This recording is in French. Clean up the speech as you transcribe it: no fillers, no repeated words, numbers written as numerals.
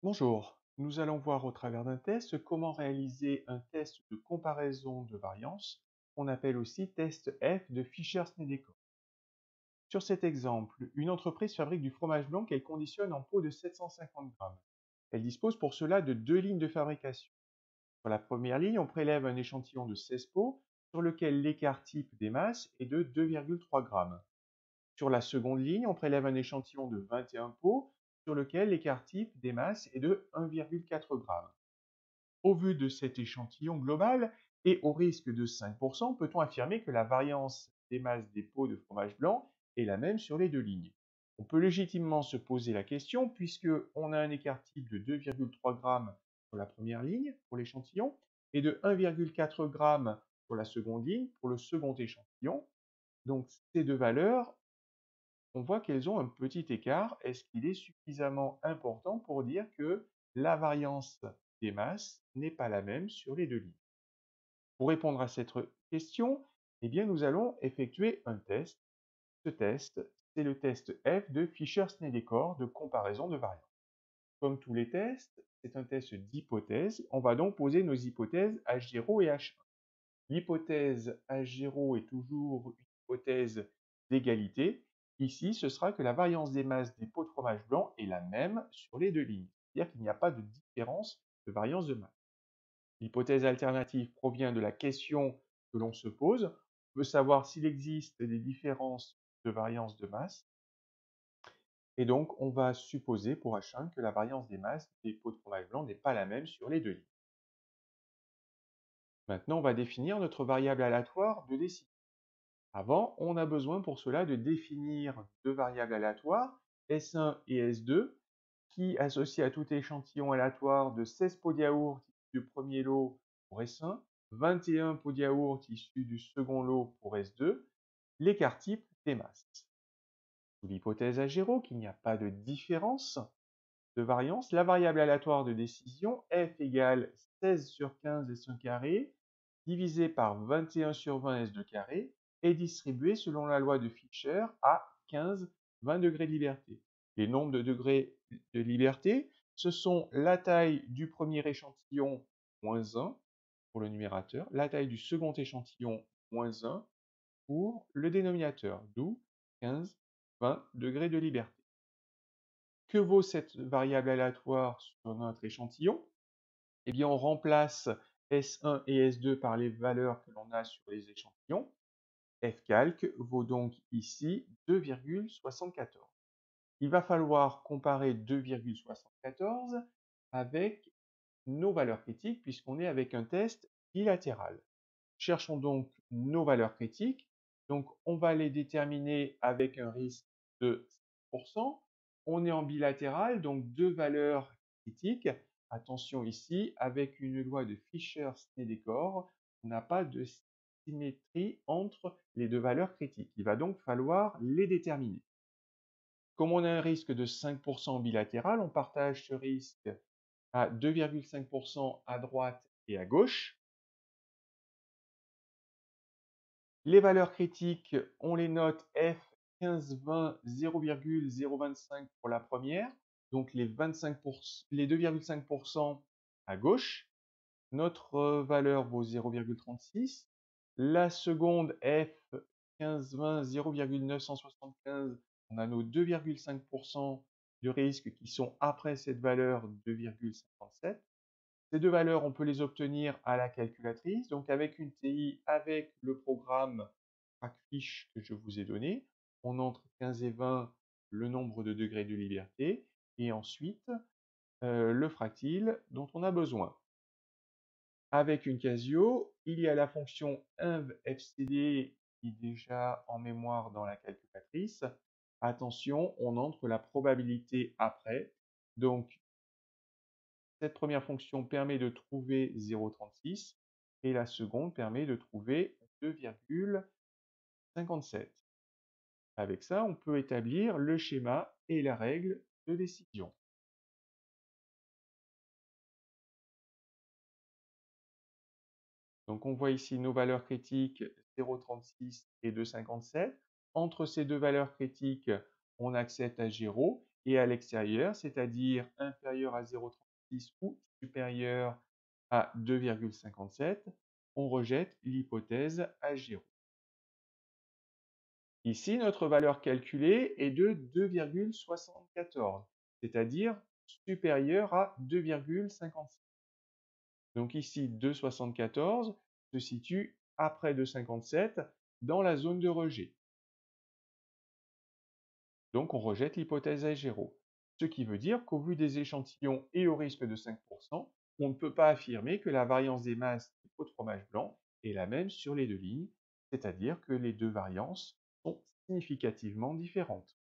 Bonjour, nous allons voir au travers d'un test comment réaliser un test de comparaison de variance, qu'on appelle aussi test F de Fischer-Snellekor. Sur cet exemple, une entreprise fabrique du fromage blanc qu'elle conditionne en pot de 750 grammes. Elle dispose pour cela de deux lignes de fabrication. Sur la première ligne, on prélève un échantillon de 16 pots sur lequel l'écart type des masses est de 2,3 grammes. Sur la seconde ligne, on prélève un échantillon de 21 pots sur lequel l'écart type des masses est de 1,4 g. Au vu de cet échantillon global et au risque de 5%, peut-on affirmer que la variance des masses des pots de fromage blanc est la même sur les deux lignes? On peut légitimement se poser la question puisqu'on a un écart type de 2,3 g sur la première ligne pour l'échantillon et de 1,4 g pour la seconde ligne pour le second échantillon. Donc ces deux valeurs, on voit qu'elles ont un petit écart. Est-ce qu'il est suffisamment important pour dire que la variance des masses n'est pas la même sur les deux lignes? Pour répondre à cette question, eh bien, nous allons effectuer un test. Ce test, c'est le test F de Fischer-Snellekor de comparaison de variance. Comme tous les tests, c'est un test d'hypothèse. On va donc poser nos hypothèses H0 et H1. L'hypothèse H0 est toujours une hypothèse d'égalité. Ici, ce sera que la variance des masses des pots de fromage blanc est la même sur les deux lignes, c'est-à-dire qu'il n'y a pas de différence de variance de masse. L'hypothèse alternative provient de la question que l'on se pose. On veut savoir s'il existe des différences de variance de masse. Et donc, on va supposer pour H1 que la variance des masses des pots de fromage blanc n'est pas la même sur les deux lignes. Maintenant, on va définir notre variable aléatoire de décision. Avant, on a besoin pour cela de définir deux variables aléatoires, S1 et S2, qui associent à tout échantillon aléatoire de 16 pots de yaourt du premier lot pour S1, 21 pots de yaourt issus du second lot pour S2, l'écart type des masses. Sous l'hypothèse H0 qu'il n'y a pas de différence de variance, la variable aléatoire de décision F égale 16 sur 15 S1 carré divisé par 21 sur 20 S2 carré est distribuée selon la loi de Fischer à 15, 20 degrés de liberté. Les nombres de degrés de liberté, ce sont la taille du premier échantillon moins 1 pour le numérateur, la taille du second échantillon moins 1 pour le dénominateur, d'où 15, 20 degrés de liberté. Que vaut cette variable aléatoire sur notre échantillon? Eh bien, on remplace S1 et S2 par les valeurs que l'on a sur les échantillons. Fcalc vaut donc ici 2,74. Il va falloir comparer 2,74 avec nos valeurs critiques puisqu'on est avec un test bilatéral. Cherchons donc nos valeurs critiques. Donc, on va les déterminer avec un risque de 5%. On est en bilatéral, donc deux valeurs critiques. Attention ici, avec une loi de Fischer-Snellekor, on n'a pas de symétrie entre les deux valeurs critiques. Il va donc falloir les déterminer. Comme on a un risque de 5% bilatéral, on partage ce risque à 2,5% à droite et à gauche. Les valeurs critiques, on les note F 15, 20, 0,025 pour la première, donc les 2,5% à gauche. Notre valeur vaut 0,36. La seconde F 15, 20, 0,975, on a nos 2,5% de risque qui sont après cette valeur 2,57. Ces deux valeurs, on peut les obtenir à la calculatrice, donc avec une TI, avec le programme TrackFish que je vous ai donné. On entre 15 et 20 le nombre de degrés de liberté, et ensuite le fractile dont on a besoin. Avec une Casio, il y a la fonction invfcd qui est déjà en mémoire dans la calculatrice. Attention, on entre la probabilité après. Donc, cette première fonction permet de trouver 0,36 et la seconde permet de trouver 2,57. Avec ça, on peut établir le schéma et la règle de décision. Donc on voit ici nos valeurs critiques 0,36 et 2,57. Entre ces deux valeurs critiques, on accepte H0 et à l'extérieur, c'est-à-dire inférieur à 0,36 ou supérieur à 2,57, on rejette l'hypothèse H0. Ici, notre valeur calculée est de 2,74, c'est-à-dire supérieure à 2,56. Donc ici, 2,74 se situe après 2,57 dans la zone de rejet. Donc on rejette l'hypothèse H0. Ce qui veut dire qu'au vu des échantillons et au risque de 5%, on ne peut pas affirmer que la variance des masses du pot de fromage blanc est la même sur les deux lignes, c'est-à-dire que les deux variances sont significativement différentes.